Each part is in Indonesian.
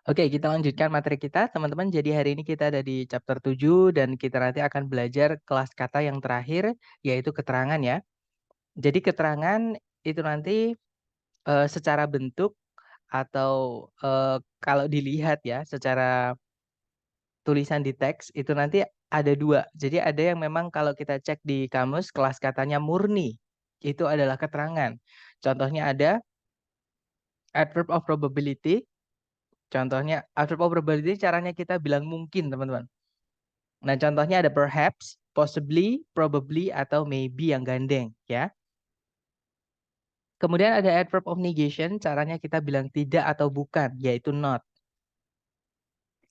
Oke, kita lanjutkan materi kita, teman-teman. Jadi hari ini kita ada di chapter 7 dan kita nanti akan belajar kelas kata yang terakhir, yaitu keterangan ya. Jadi keterangan itu nanti secara bentuk atau kalau dilihat ya secara tulisan di teks itu nanti ada dua. Jadi ada yang memang kalau kita cek di kamus kelas katanya murni, itu adalah keterangan. Contohnya ada adverb of probability. Contohnya adverb of probability caranya kita bilang mungkin, teman-teman. Nah, contohnya ada perhaps, possibly, probably, atau maybe yang gandeng, ya. Kemudian ada adverb of negation, caranya kita bilang tidak atau bukan, yaitu not.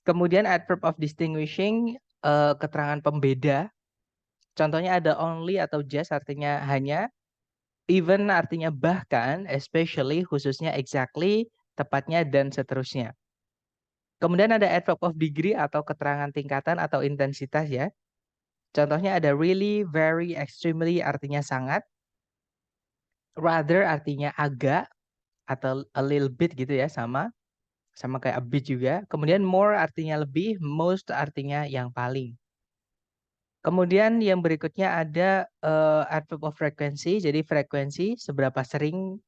Kemudian adverb of distinguishing, keterangan pembeda. Contohnya ada only atau just, artinya hanya. Even artinya bahkan, especially, khususnya, exactly, tepatnya, dan seterusnya. Kemudian ada adverb of degree atau keterangan tingkatan atau intensitas ya. Contohnya ada really, very, extremely artinya sangat. Rather artinya agak atau a little bit gitu ya, sama kayak a bit juga. Kemudian more artinya lebih, most artinya yang paling. Kemudian yang berikutnya ada adverb of frequency. Jadi frekuensi seberapa sering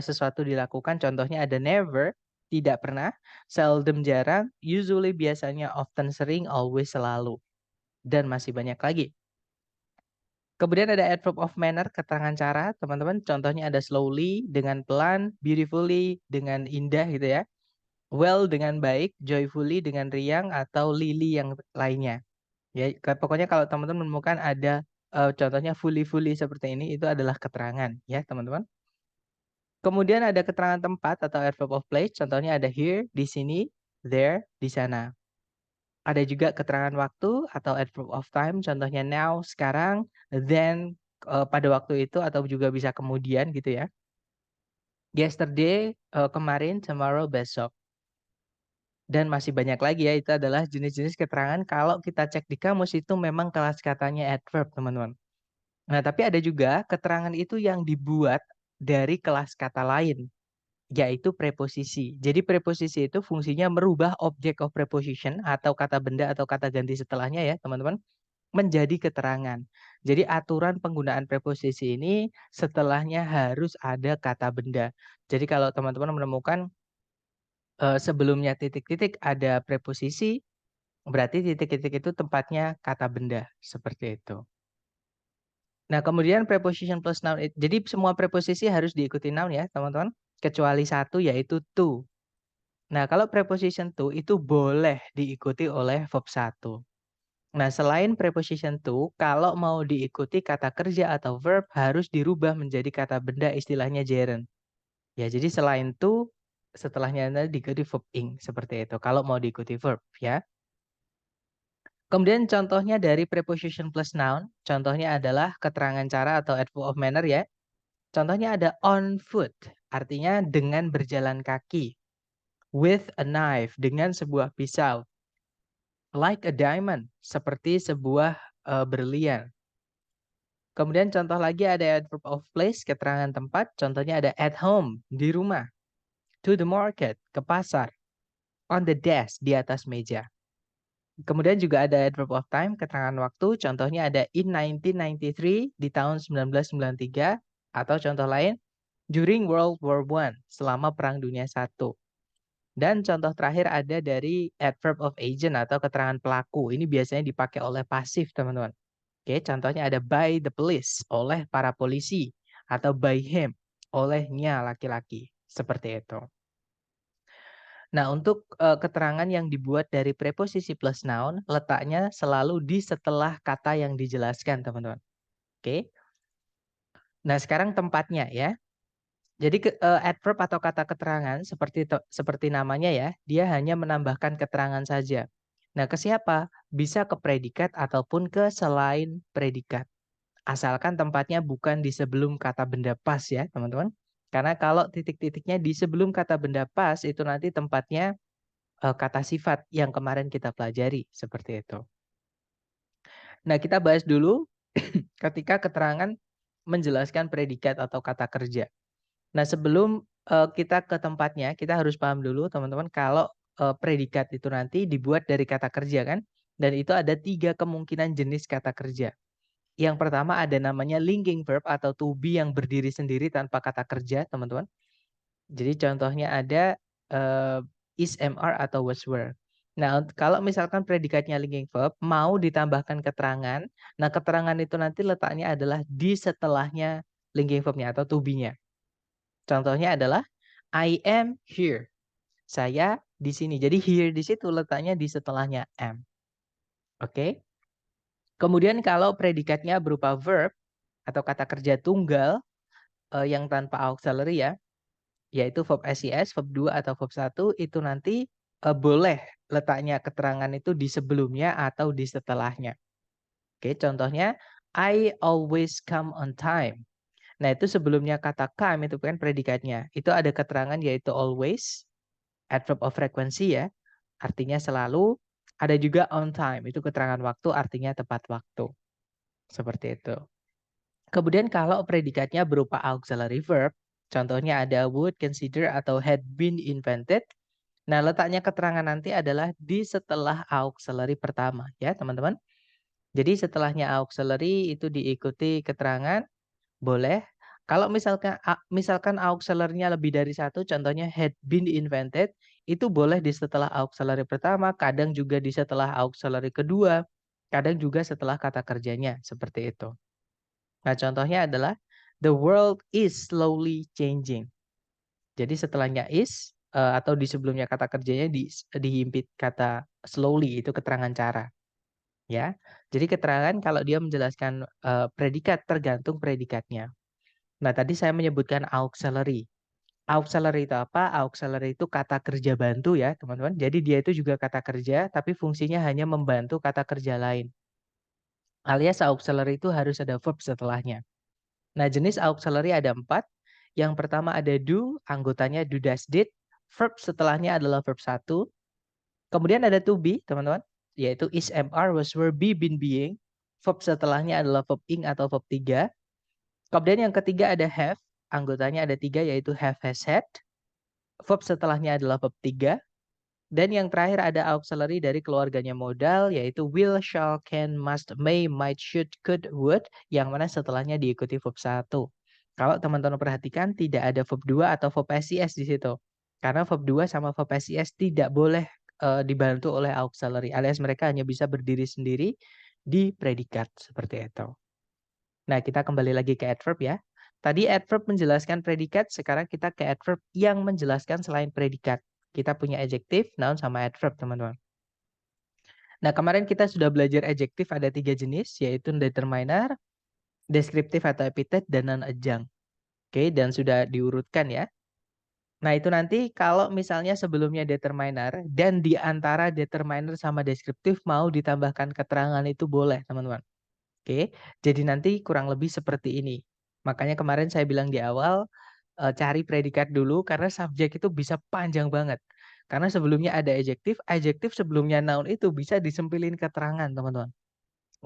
sesuatu dilakukan. Contohnya ada never, tidak pernah, seldom jarang, usually biasanya, often sering, always selalu. Dan masih banyak lagi. Kemudian ada adverb of manner, keterangan cara, teman-teman. Contohnya ada slowly, dengan pelan, beautifully, dengan indah gitu ya. Well, dengan baik, joyfully, dengan riang, atau lily yang lainnya. Ya, pokoknya kalau teman-teman menemukan ada contohnya fully seperti ini, itu adalah keterangan ya, teman-teman. Kemudian ada keterangan tempat atau adverb of place. Contohnya ada here, di sini, there, di sana. Ada juga keterangan waktu atau adverb of time, contohnya now, sekarang, then, pada waktu itu, atau juga bisa kemudian gitu ya. Yesterday, kemarin, tomorrow, besok. Dan masih banyak lagi ya, itu adalah jenis-jenis keterangan kalau kita cek di kamus itu memang kelas katanya adverb, teman-teman. Nah, tapi ada juga keterangan itu yang dibuat dari kelas kata lain, yaitu preposisi. Jadi preposisi itu fungsinya merubah object of preposition atau kata benda atau kata ganti setelahnya ya, teman-teman, menjadi keterangan. Jadi aturan penggunaan preposisi ini setelahnya harus ada kata benda. Jadi kalau teman-teman menemukan sebelumnya titik-titik ada preposisi, berarti titik-titik itu tempatnya kata benda, seperti itu. Nah, kemudian preposition plus noun, jadi semua preposisi harus diikuti noun ya, teman-teman, kecuali satu yaitu to. Nah, kalau preposition to itu boleh diikuti oleh verb satu. Nah, selain preposition to, kalau mau diikuti kata kerja atau verb harus dirubah menjadi kata benda, istilahnya gerund. Ya, jadi selain to, setelahnya nanti diikuti verb ing, seperti itu. Kalau mau diikuti verb ya. Kemudian contohnya dari preposition plus noun, contohnya adalah keterangan cara atau adverb of manner ya. Contohnya ada on foot, artinya dengan berjalan kaki. With a knife, dengan sebuah pisau. Like a diamond, seperti sebuah berlian. Kemudian contoh lagi ada adverb of place, keterangan tempat. Contohnya ada at home, di rumah. To the market, ke pasar. On the desk, di atas meja. Kemudian juga ada adverb of time, keterangan waktu. Contohnya ada in 1993, di tahun 1993. Atau contoh lain, during World War I, selama Perang Dunia I. Dan contoh terakhir ada dari adverb of agent atau keterangan pelaku. Ini biasanya dipakai oleh pasif, teman-teman. Oke, contohnya ada by the police, oleh para polisi. Atau by him, olehnya laki-laki. Seperti itu. Nah, untuk keterangan yang dibuat dari preposisi plus noun, letaknya selalu di setelah kata yang dijelaskan, teman-teman. Oke. Nah, sekarang tempatnya ya. Jadi adverb atau kata keterangan seperti namanya ya, dia hanya menambahkan keterangan saja. Nah, ke siapa? Bisa ke predikat ataupun ke selain predikat. Asalkan tempatnya bukan di sebelum kata benda pas ya, teman-teman. Karena kalau titik-titiknya di sebelum kata benda pas itu nanti tempatnya kata sifat yang kemarin kita pelajari, seperti itu. Nah, kita bahas dulu ketika keterangan menjelaskan predikat atau kata kerja. Nah, sebelum kita ke tempatnya, kita harus paham dulu teman-teman kalau predikat itu nanti dibuat dari kata kerja kan, dan itu ada 3 kemungkinan jenis kata kerja. Yang pertama ada namanya linking verb atau to be yang berdiri sendiri tanpa kata kerja, teman-teman. Jadi contohnya ada is, am, are, atau was, were. Nah, kalau misalkan predikatnya linking verb mau ditambahkan keterangan, nah keterangan itu nanti letaknya adalah di setelahnya linking verbnya atau to be-nya. Contohnya adalah I am here. Saya di sini. Jadi here di situ letaknya di setelahnya am. Oke. Kemudian kalau predikatnya berupa verb atau kata kerja tunggal yang tanpa auxiliary ya, yaitu verb SIS, verb 2 atau verb 1 itu nanti boleh letaknya keterangan itu di sebelumnya atau di setelahnya. Oke, contohnya I always come on time. Nah, itu sebelumnya kata come itu kan predikatnya. Itu ada keterangan yaitu always, adverb of frequency ya, artinya selalu. Ada juga on time, itu keterangan waktu artinya tepat waktu. Seperti itu. Kemudian kalau predikatnya berupa auxiliary verb, contohnya ada would, consider, atau had been invented. Nah, letaknya keterangan nanti adalah di setelah auxiliary pertama ya, teman-teman. Jadi setelahnya auxiliary itu diikuti keterangan, boleh. Kalau misalkan auxiliary-nya lebih dari satu, contohnya had been invented, itu boleh di setelah auxiliary pertama, kadang juga di setelah auxiliary kedua, kadang juga setelah kata kerjanya, seperti itu. Nah, contohnya adalah the world is slowly changing. Jadi setelahnya is atau di sebelumnya kata kerjanya dihimpit kata slowly, itu keterangan cara. Ya. Jadi keterangan kalau dia menjelaskan predikat tergantung predikatnya. Nah, tadi saya menyebutkan auxiliary. Auxiliary itu apa? Auxiliary itu kata kerja bantu ya, teman-teman. Jadi dia itu juga kata kerja, tapi fungsinya hanya membantu kata kerja lain. Alias auxiliary itu harus ada verb setelahnya. Nah, jenis auxiliary ada 4. Yang pertama ada do, anggotanya do, does, did. Verb setelahnya adalah verb 1. Kemudian ada to be, teman-teman, yaitu is, am, are, was, were, be, been, being. Verb setelahnya adalah verb ing atau verb 3. Kemudian yang ketiga ada have, anggotanya ada 3 yaitu have, has, had. Verb setelahnya adalah verb 3. Dan yang terakhir ada auxiliary dari keluarganya modal yaitu will, shall, can, must, may, might, should, could, would, yang mana setelahnya diikuti verb 1. Kalau teman-teman perhatikan tidak ada verb 2 atau verb SIS di situ. Karena verb 2 sama verb SIS tidak boleh dibantu oleh auxiliary, alias mereka hanya bisa berdiri sendiri di predikat seperti itu. Nah, kita kembali lagi ke adverb ya. Tadi adverb menjelaskan predikat, sekarang kita ke adverb yang menjelaskan selain predikat. Kita punya adjective, noun, sama adverb, teman-teman. Nah, kemarin kita sudah belajar adjective ada 3 jenis, yaitu determiner, deskriptif atau epithet, dan non-adjunct. Oke, dan sudah diurutkan ya. Nah, itu nanti kalau misalnya sebelumnya determiner, dan di antara determiner sama deskriptif mau ditambahkan keterangan itu boleh, teman-teman. Oke, jadi nanti kurang lebih seperti ini. Makanya kemarin saya bilang di awal, cari predikat dulu karena subjek itu bisa panjang banget. Karena sebelumnya ada adjektif, adjektif sebelumnya noun itu bisa disempilin keterangan, teman-teman.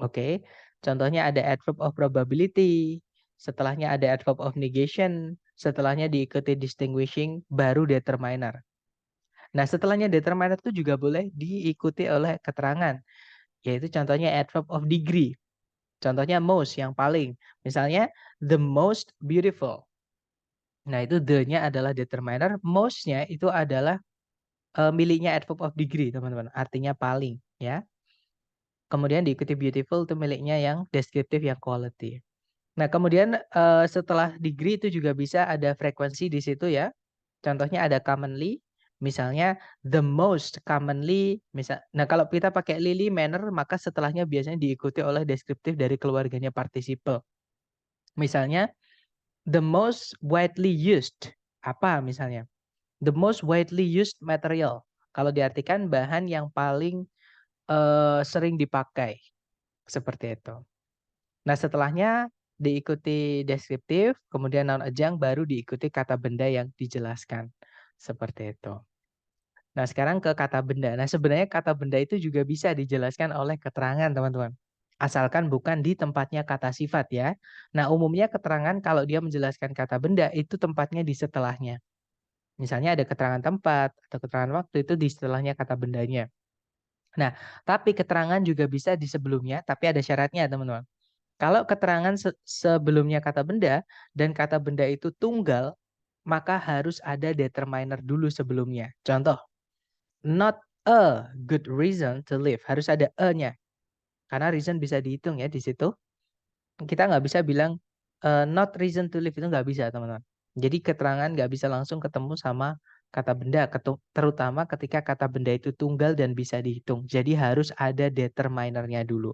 Oke, contohnya ada adverb of probability, setelahnya ada adverb of negation, setelahnya diikuti distinguishing, baru determiner. Nah, setelahnya determiner itu juga boleh diikuti oleh keterangan, yaitu contohnya adverb of degree. Contohnya most, yang paling. Misalnya, the most beautiful. Nah, itu the-nya adalah determiner, most-nya itu adalah miliknya adverb of degree, teman-teman. Artinya paling, ya. Kemudian diikuti beautiful itu miliknya yang deskriptif, yang quality. Nah, kemudian setelah degree itu juga bisa ada frekuensi di situ ya. Contohnya ada commonly, misalnya the most commonly, nah kalau kita pakai lily manner maka setelahnya biasanya diikuti oleh deskriptif dari keluarganya participle. Misalnya the most widely used, apa misalnya? The most widely used material. Kalau diartikan bahan yang paling sering dipakai. Seperti itu. Nah, setelahnya diikuti deskriptif, kemudian noun adjunct, baru diikuti kata benda yang dijelaskan. Seperti itu. Nah, sekarang ke kata benda. Nah, sebenarnya kata benda itu juga bisa dijelaskan oleh keterangan, teman-teman. Asalkan bukan di tempatnya kata sifat ya. Nah, umumnya keterangan kalau dia menjelaskan kata benda itu tempatnya di setelahnya. Misalnya ada keterangan tempat atau keterangan waktu itu di setelahnya kata bendanya. Nah, tapi keterangan juga bisa di sebelumnya, tapi ada syaratnya, teman-teman. Kalau keterangan sebelumnya kata benda dan kata benda itu tunggal, maka harus ada determiner dulu sebelumnya. Contoh, not a good reason to live. Harus ada a-nya. Karena reason bisa dihitung ya di situ. Kita nggak bisa bilang not reason to live, itu nggak bisa, teman-teman. Jadi keterangan nggak bisa langsung ketemu sama kata benda, terutama ketika kata benda itu tunggal dan bisa dihitung. Jadi harus ada determinernya dulu.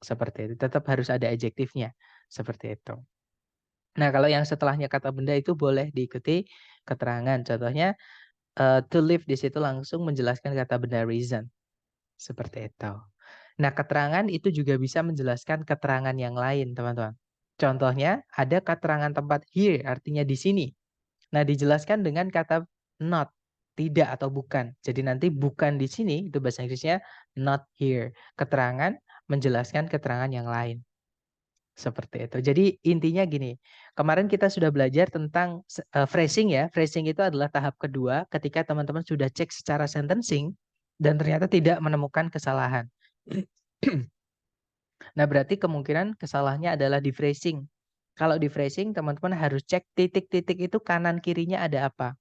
Seperti itu. Tetap harus ada adjektifnya. Seperti itu. Nah, kalau yang setelahnya kata benda itu boleh diikuti keterangan. Contohnya, to live di situ langsung menjelaskan kata benda reason. Seperti itu. Nah, keterangan itu juga bisa menjelaskan keterangan yang lain, teman-teman. Contohnya, ada keterangan tempat here, artinya di sini. Nah, dijelaskan dengan kata not, tidak atau bukan. Jadi nanti bukan di sini, itu bahasa Inggrisnya not here. Keterangan menjelaskan keterangan yang lain. Seperti itu. Jadi intinya gini, kemarin kita sudah belajar tentang phrasing ya. Phrasing itu adalah tahap kedua ketika teman-teman sudah cek secara sentencing dan ternyata tidak menemukan kesalahan. Nah, berarti kemungkinan kesalahannya adalah di phrasing. Kalau di phrasing, teman-teman harus cek titik-titik itu kanan kirinya ada apa.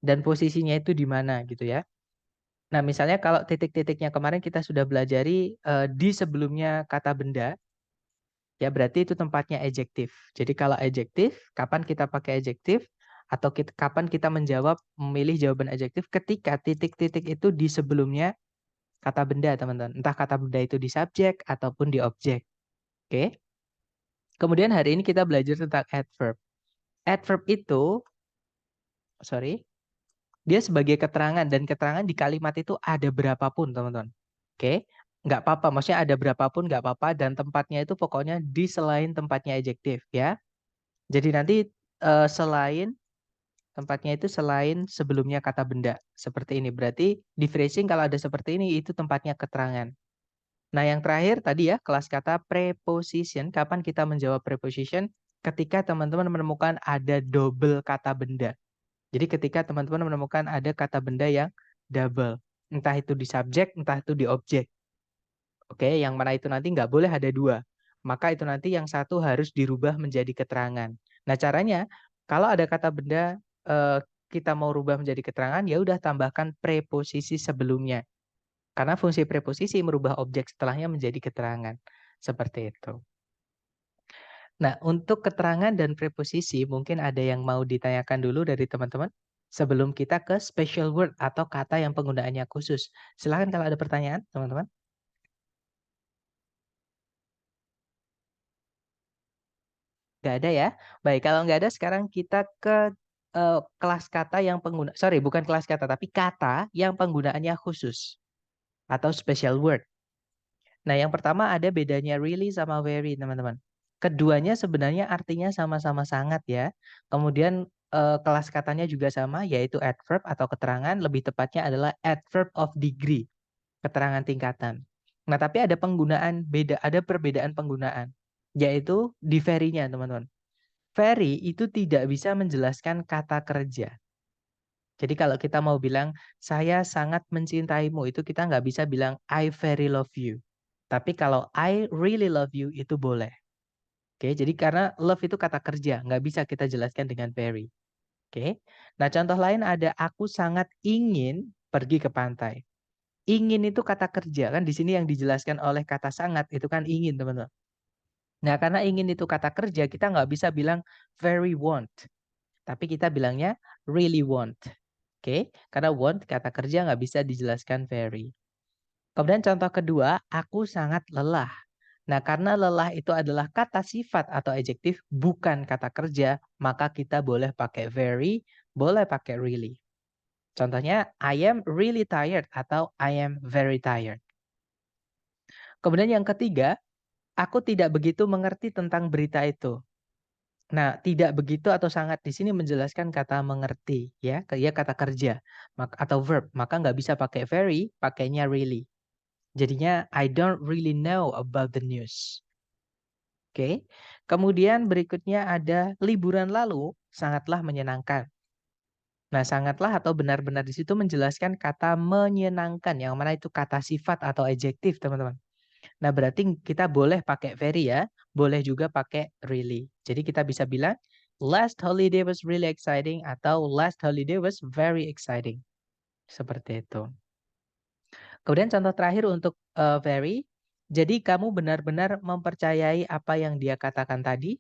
Dan posisinya itu di mana gitu ya. Nah, misalnya kalau titik-titiknya kemarin kita sudah belajari di sebelumnya kata benda, ya berarti itu tempatnya adjektif. Jadi kalau adjektif, kapan kita pakai adjektif? Atau kapan kita memilih jawaban adjektif ketika titik-titik itu di sebelumnya kata benda, teman-teman. Entah kata benda itu di subjek ataupun di objek. Oke. Kemudian hari ini kita belajar tentang adverb. Adverb itu, dia sebagai keterangan dan keterangan di kalimat itu ada berapapun, teman-teman. Oke. Nggak apa-apa, maksudnya ada berapapun nggak apa-apa dan tempatnya itu pokoknya di selain tempatnya adjektif ya. Jadi nanti selain tempatnya itu selain sebelumnya kata benda. Seperti ini. Berarti di phrasing kalau ada seperti ini itu tempatnya keterangan. Nah, yang terakhir tadi ya kelas kata preposition. Kapan kita menjawab preposition? Ketika teman-teman menemukan ada double kata benda. Jadi ketika teman-teman menemukan ada kata benda yang double. Entah itu di subjek, entah itu di objek. Oke, yang mana itu nanti nggak boleh ada dua. Maka itu nanti yang satu harus dirubah menjadi keterangan. Nah, caranya kalau ada kata benda kita mau rubah menjadi keterangan, ya udah tambahkan preposisi sebelumnya. Karena fungsi preposisi merubah objek setelahnya menjadi keterangan. Seperti itu. Nah, untuk keterangan dan preposisi mungkin ada yang mau ditanyakan dulu dari teman-teman sebelum kita ke special word atau kata yang penggunaannya khusus. Silahkan kalau ada pertanyaan, teman-teman. Nggak ada ya? Baik, kalau nggak ada sekarang kita ke kelas kata yang bukan kelas kata, tapi kata yang penggunaannya khusus atau special word. Nah, yang pertama ada bedanya really sama very, teman-teman. Keduanya sebenarnya artinya sama-sama sangat ya. Kemudian kelas katanya juga sama, yaitu adverb atau keterangan, lebih tepatnya adalah adverb of degree, keterangan tingkatan. Nah, tapi ada perbedaan penggunaan, yaitu di very-nya, teman-teman. Very itu tidak bisa menjelaskan kata kerja. Jadi kalau kita mau bilang, saya sangat mencintaimu, itu kita nggak bisa bilang, I very love you. Tapi kalau I really love you, itu boleh. Oke, jadi karena love itu kata kerja, nggak bisa kita jelaskan dengan very. Oke, nah contoh lain ada, aku sangat ingin pergi ke pantai. Ingin itu kata kerja, kan di sini yang dijelaskan oleh kata sangat, itu kan ingin, teman-teman. Nah, karena ingin itu kata kerja, kita nggak bisa bilang very want. Tapi kita bilangnya really want. Oke, karena want kata kerja nggak bisa dijelaskan very. Kemudian contoh kedua, aku sangat lelah. Nah, karena lelah itu adalah kata sifat atau adjektif, bukan kata kerja, maka kita boleh pakai very, boleh pakai really. Contohnya, I am really tired atau I am very tired. Kemudian yang ketiga, aku tidak begitu mengerti tentang berita itu. Nah, tidak begitu atau sangat di sini menjelaskan kata mengerti, ya kata kerja atau verb, maka nggak bisa pakai very, pakainya really. Jadinya I don't really know about the news. Oke. Kemudian berikutnya ada liburan lalu sangatlah menyenangkan. Nah, sangatlah atau benar-benar di situ menjelaskan kata menyenangkan, yang mana itu kata sifat atau adjektif, teman-teman. Nah, berarti kita boleh pakai very ya, boleh juga pakai really. Jadi kita bisa bilang, last holiday was really exciting atau last holiday was very exciting. Seperti itu. Kemudian contoh terakhir untuk very, jadi kamu benar-benar mempercayai apa yang dia katakan tadi.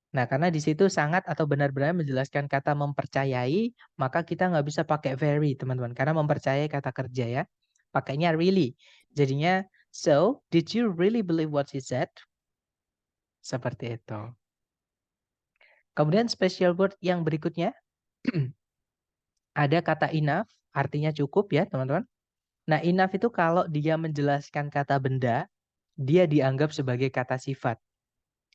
Nah, karena di situ sangat atau benar-benar menjelaskan kata mempercayai, maka kita nggak bisa pakai very, teman-teman. Karena mempercayai kata kerja ya. Pakainya really. Jadinya, so, did you really believe what she said? Seperti itu. Kemudian special word yang berikutnya, ada kata enough, artinya cukup ya, teman-teman. Nah, enough itu kalau dia menjelaskan kata benda, dia dianggap sebagai kata sifat.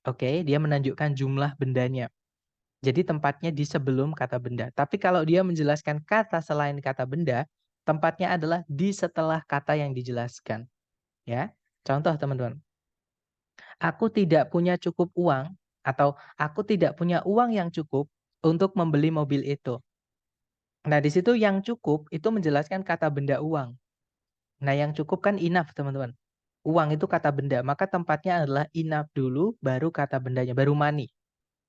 Oke, dia menunjukkan jumlah bendanya. Jadi tempatnya di sebelum kata benda. Tapi kalau dia menjelaskan kata selain kata benda, tempatnya adalah di setelah kata yang dijelaskan. Ya, contoh teman-teman. Aku tidak punya cukup uang atau aku tidak punya uang yang cukup untuk membeli mobil itu. Nah, di situ yang cukup itu menjelaskan kata benda uang. Nah, yang cukup kan enough, teman-teman. Uang itu kata benda, maka tempatnya adalah enough dulu, baru kata bendanya, baru money.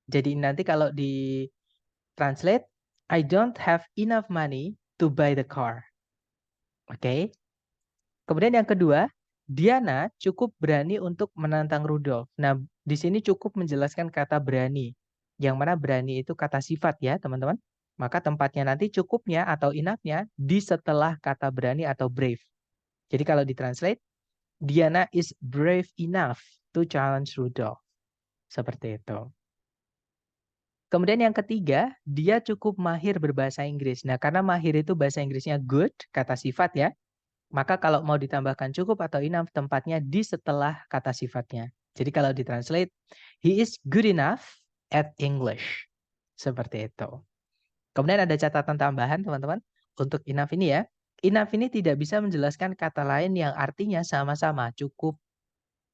Jadi nanti kalau di translate, I don't have enough money to buy the car. Oke. Kemudian yang kedua, Diana cukup berani untuk menantang Rudolf. Nah, di sini cukup menjelaskan kata berani. Yang mana berani itu kata sifat ya, teman-teman. Maka tempatnya nanti cukupnya atau enough-nya di setelah kata berani atau brave. Jadi kalau ditranslate, Diana is brave enough to challenge Rudolf. Seperti itu. Kemudian yang ketiga, dia cukup mahir berbahasa Inggris. Nah, karena mahir itu bahasa Inggrisnya good, kata sifat ya. Maka kalau mau ditambahkan cukup atau enough, tempatnya di setelah kata sifatnya. Jadi kalau ditranslate, he is good enough at English. Seperti itu. Kemudian ada catatan tambahan, teman-teman. Untuk enough ini ya. Enough ini tidak bisa menjelaskan kata lain yang artinya sama-sama, cukup.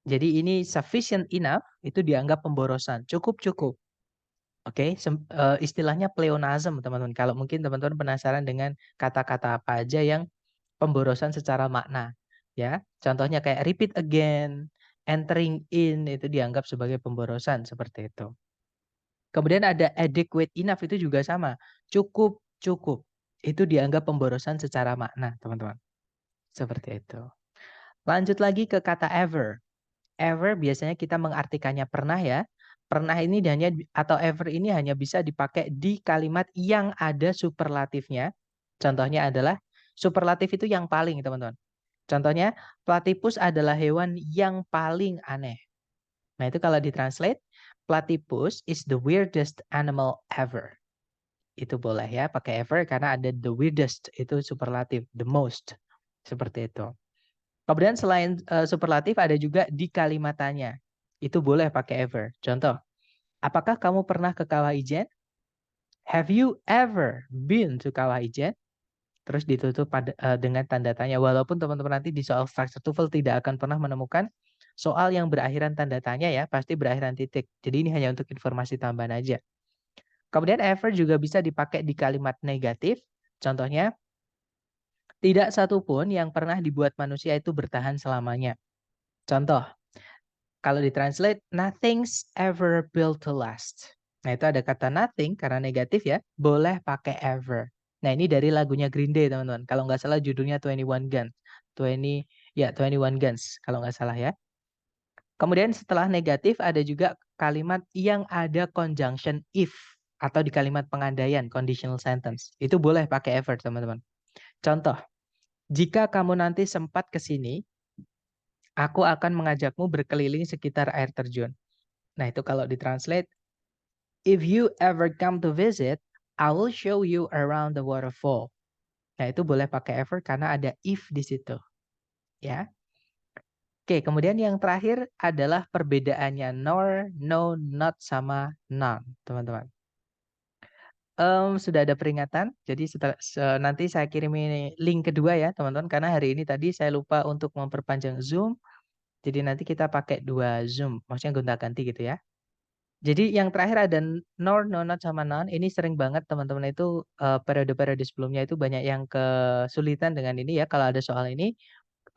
Jadi ini sufficient enough, itu dianggap pemborosan. Cukup-cukup. Oke, istilahnya pleonasm, teman-teman. Kalau mungkin teman-teman penasaran dengan kata-kata apa aja yang pemborosan secara makna, ya. Contohnya kayak repeat again, entering in, itu dianggap sebagai pemborosan, seperti itu. Kemudian ada adequate enough, itu juga sama. Cukup, cukup. Itu dianggap pemborosan secara makna, teman-teman. Seperti itu. Lanjut lagi ke kata ever. Ever biasanya kita mengartikannya pernah ya. Pernah ini hanya atau ever ini hanya bisa dipakai di kalimat yang ada superlatifnya. Contohnya adalah superlatif itu yang paling, teman-teman. Contohnya, platypus adalah hewan yang paling aneh. Nah, itu kalau ditranslate, platypus is the weirdest animal ever. Itu boleh ya, pakai ever karena ada the weirdest, itu superlatif, the most. Seperti itu. Kemudian selain superlatif ada juga di kalimatannya. Itu boleh pakai ever. Contoh, apakah kamu pernah ke Kawah Ijen? Have you ever been to Kawah Ijen? Terus ditutup dengan tanda tanya. Walaupun teman-teman nanti di soal structure TOEFL tidak akan pernah menemukan soal yang berakhiran tanda tanya ya, pasti berakhiran titik. Jadi ini hanya untuk informasi tambahan aja. Kemudian ever juga bisa dipakai di kalimat negatif. Contohnya, tidak satupun yang pernah dibuat manusia itu bertahan selamanya. Contoh, kalau ditranslate, nothing's ever built to last. Nah, itu ada kata nothing karena negatif ya, boleh pakai ever. Nah, ini dari lagunya Green Day, teman-teman. Kalau nggak salah judulnya 21 Guns. 21 Guns, kalau nggak salah ya. Kemudian setelah negatif ada juga kalimat yang ada conjunction if atau di kalimat pengandaian, conditional sentence. Itu boleh pakai ever, teman-teman. Contoh, jika kamu nanti sempat ke sini, aku akan mengajakmu berkeliling sekitar air terjun. Nah, itu kalau ditranslate, if you ever come to visit, I will show you around the waterfall. Nah, itu boleh pakai ever karena ada if di situ. Ya. Oke, kemudian yang terakhir adalah perbedaannya nor, no, not, sama none, teman-teman. Sudah ada peringatan, jadi nanti saya kirim ini link kedua ya, teman-teman, karena hari ini tadi saya lupa untuk memperpanjang Zoom, jadi nanti kita pakai 2 Zoom, maksudnya gonta-ganti gitu ya. Jadi yang terakhir ada nor, no, not, sama non. Ini sering banget teman-teman itu periode-periode sebelumnya itu banyak yang kesulitan dengan ini ya kalau ada soal ini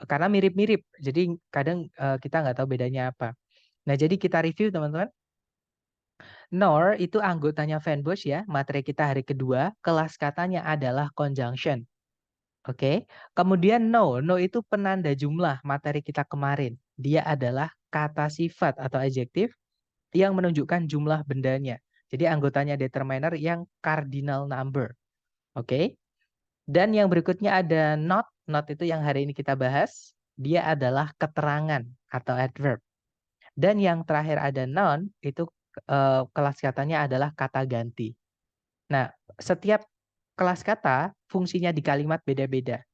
karena mirip-mirip. Jadi kadang kita nggak tahu bedanya apa. Nah, jadi kita review teman-teman. Nor itu anggotanya Venbush ya, materi kita hari kedua. Kelas katanya adalah conjunction. Oke. Kemudian no, no itu penanda jumlah materi kita kemarin. Dia adalah kata sifat atau adjektif yang menunjukkan jumlah bendanya. Jadi anggotanya determiner yang cardinal number. Oke. Dan yang berikutnya ada not. Not itu yang hari ini kita bahas. Dia adalah keterangan atau adverb. Dan yang terakhir ada noun, itu kelas katanya adalah kata ganti. Nah, setiap kelas kata fungsinya di kalimat beda-beda.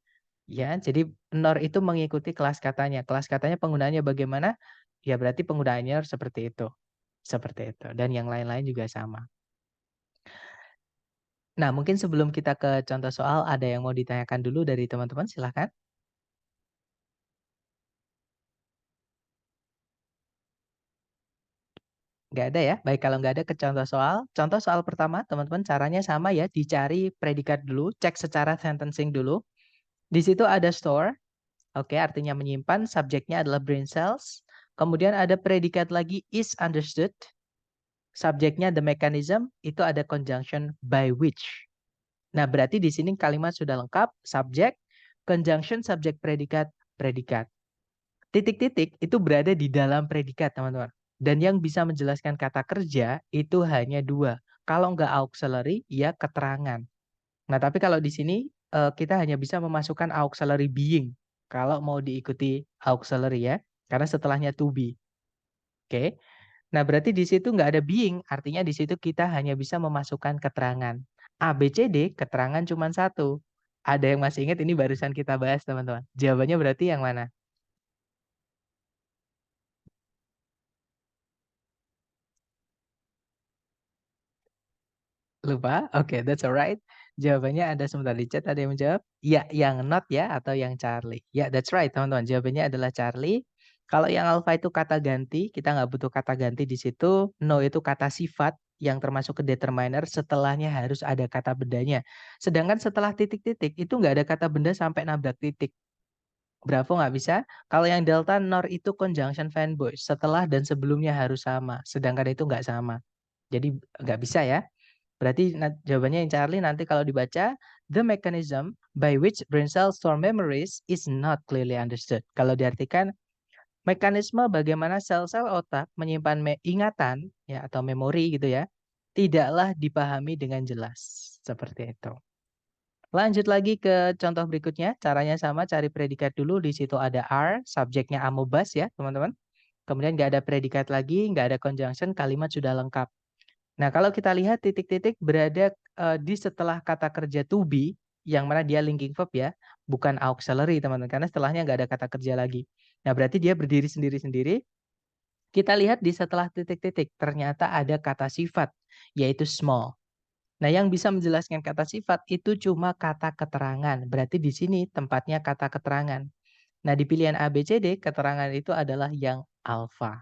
Ya, jadi nor itu mengikuti kelas katanya. Kelas katanya penggunaannya bagaimana? Ya berarti penggunaannya seperti itu. Seperti itu. Dan yang lain-lain juga sama. Nah, mungkin sebelum kita ke contoh soal, ada yang mau ditanyakan dulu dari teman-teman? Silahkan. Nggak ada ya? Baik, kalau nggak ada ke contoh soal. Contoh soal pertama, teman-teman, caranya sama ya. Dicari predikat dulu, cek secara sentencing dulu. Di situ ada store. Oke, artinya menyimpan. Subjeknya adalah brain cells. Kemudian ada predikat lagi is understood. Subjeknya the mechanism, itu ada conjunction by which. Nah, berarti di sini kalimat sudah lengkap, subjek, conjunction, subjek, predikat, predikat. Titik-titik itu berada di dalam predikat, teman-teman. Dan yang bisa menjelaskan kata kerja itu hanya dua. Kalau nggak auxiliary, ya keterangan. Nah, tapi kalau di sini kita hanya bisa memasukkan auxiliary being. Kalau mau diikuti auxiliary ya. Karena setelahnya to be. Oke. Nah, berarti di situ nggak ada being, artinya di situ kita hanya bisa memasukkan keterangan. A, B, C, D, keterangan cuma satu. Ada yang masih ingat ini barusan kita bahas, teman-teman. Jawabannya berarti yang mana? Lupa? Oke, that's alright. Jawabannya ada sebentar di chat, ada yang menjawab? Ya, yang not ya, atau yang Charlie. Ya, that's right, teman-teman. Jawabannya adalah Charlie. Kalau yang alpha itu kata ganti, kita nggak butuh kata ganti di situ. No itu kata sifat yang termasuk ke determiner, setelahnya harus ada kata bendanya. Sedangkan setelah titik-titik, itu nggak ada kata benda sampai nabrak titik. Bravo nggak bisa. Kalau yang delta, nor itu conjunction fanboy. Setelah dan sebelumnya harus sama. Sedangkan itu nggak sama. Jadi nggak bisa ya. Berarti jawabannya yang Charlie nanti kalau dibaca, the mechanism by which brain cells store memories is not clearly understood. Kalau diartikan, mekanisme bagaimana sel-sel otak menyimpan ingatan ya atau memori gitu ya, tidaklah dipahami dengan jelas. Seperti itu. Lanjut lagi ke contoh berikutnya. Caranya sama, cari predikat dulu. Di situ ada are, subjeknya amobas ya teman-teman. Kemudian nggak ada predikat lagi, nggak ada conjunction, kalimat sudah lengkap. Nah, kalau kita lihat titik-titik berada di setelah kata kerja to be, yang mana dia linking verb ya, bukan auxiliary teman-teman, karena setelahnya nggak ada kata kerja lagi. Nah, berarti dia berdiri sendiri-sendiri. Kita lihat di setelah titik-titik, ternyata ada kata sifat, yaitu small. Nah, yang bisa menjelaskan kata sifat itu cuma kata keterangan. Berarti di sini tempatnya kata keterangan. Nah, di pilihan A, B, C, D, keterangan itu adalah yang alpha.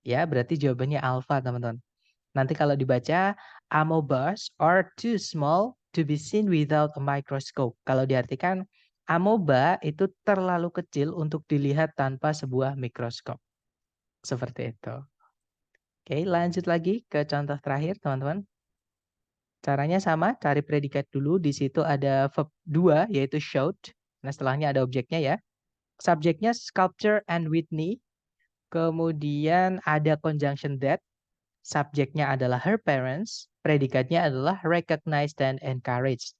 Ya, berarti jawabannya alpha, teman-teman. Nanti kalau dibaca, amoebas are too small to be seen without a microscope. Kalau diartikan, amoeba itu terlalu kecil untuk dilihat tanpa sebuah mikroskop. Seperti itu. Oke, lanjut lagi ke contoh terakhir, teman-teman. Caranya sama, cari predikat dulu. Di situ ada verb 2, yaitu showed. Nah, setelahnya ada objeknya ya. Subjeknya sculpture and Whitney. Kemudian ada conjunction that. Subjeknya adalah her parents. Predikatnya adalah recognize dan encourage.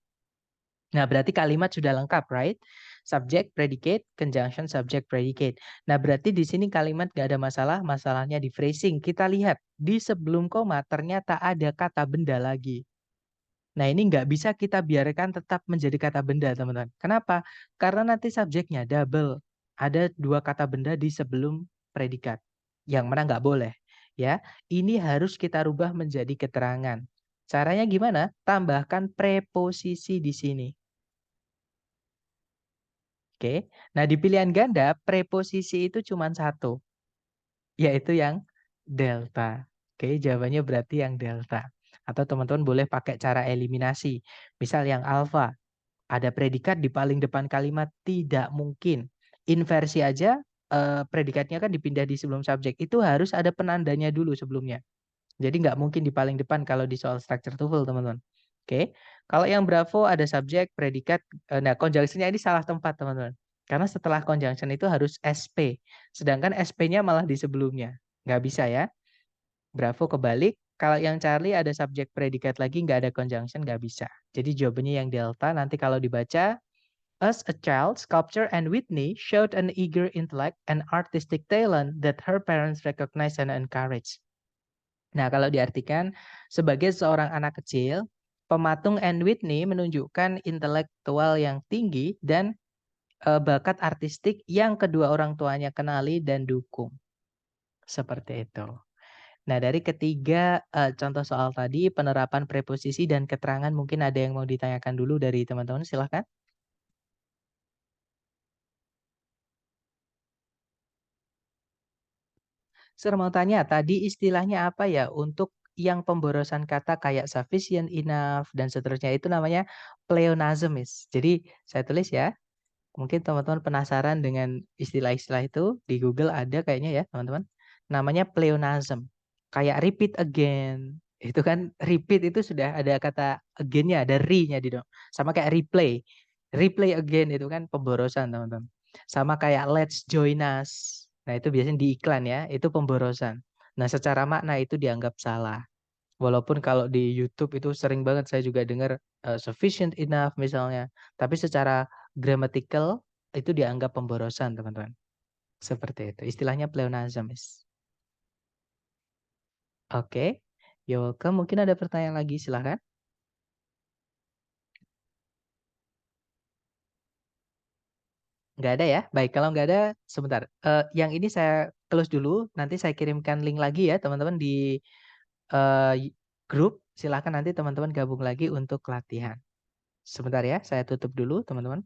Nah, berarti kalimat sudah lengkap, right? Subject, predicate, conjunction, subject, predicate. Nah, berarti di sini kalimat gak ada masalah, masalahnya di phrasing. Kita lihat, di sebelum koma ternyata ada kata benda lagi. Nah, ini nggak bisa kita biarkan tetap menjadi kata benda, teman-teman. Kenapa? Karena nanti subjeknya double. Ada dua kata benda di sebelum predikat. Yang mana nggak boleh. Ya, ini harus kita rubah menjadi keterangan. Caranya gimana? Tambahkan preposisi di sini. Oke. Nah, di pilihan ganda, preposisi itu cuma satu. Yaitu yang delta. Oke, jawabannya berarti yang delta. Atau teman-teman boleh pakai cara eliminasi. Misal yang alfa, ada predikat di paling depan kalimat, tidak mungkin. Inversi aja, predikatnya kan dipindah di sebelum subjek, itu harus ada penandanya dulu sebelumnya. Jadi nggak mungkin di paling depan kalau di soal structure TOEFL, teman-teman. Oke, kalau yang Bravo ada subjek, predikat, nah conjunction-nya ini salah tempat, teman-teman. Karena setelah conjunction itu harus SP, sedangkan SP-nya malah di sebelumnya. Nggak bisa ya. Bravo kebalik, kalau yang Charlie ada subjek predikat lagi nggak ada conjunction, nggak bisa. Jadi jawabannya yang delta, nanti kalau dibaca, as a child, sculpture and Whitney showed an eager intellect and artistic talent that her parents recognized and encouraged. Nah, kalau diartikan, sebagai seorang anak kecil, pematung Anne Whitney menunjukkan intelektual yang tinggi dan bakat artistik yang kedua orang tuanya kenali dan dukung. Seperti itu. Nah, dari ketiga contoh soal tadi, penerapan preposisi dan keterangan mungkin ada yang mau ditanyakan dulu dari teman-teman, silahkan. Sir mau tanya, tadi istilahnya apa ya untuk yang pemborosan kata kayak sufficient, enough, dan seterusnya itu namanya pleonasm, Miss. Jadi saya tulis ya, mungkin teman-teman penasaran dengan istilah-istilah itu, di Google ada kayaknya ya teman-teman. Namanya pleonasm. Kayak repeat again. Itu kan repeat itu sudah ada kata again-nya, ada re-nya di dong. Sama kayak replay. Replay again itu kan pemborosan teman-teman. Sama kayak let's join us. Nah itu biasanya di iklan ya, itu pemborosan. Nah secara makna itu dianggap salah. Walaupun kalau di YouTube itu sering banget saya juga dengar sufficient enough misalnya. Tapi secara grammatical itu dianggap pemborosan teman-teman. Seperti itu. Istilahnya pleonasm, Miss. Oke. You're welcome. Mungkin ada pertanyaan lagi, silahkan. Nggak ada ya? Baik, kalau nggak ada, sebentar. Yang ini saya close dulu. Nanti saya kirimkan link lagi ya, teman-teman di grup. Silahkan nanti teman-teman gabung lagi untuk latihan. Sebentar ya, saya tutup dulu, teman-teman.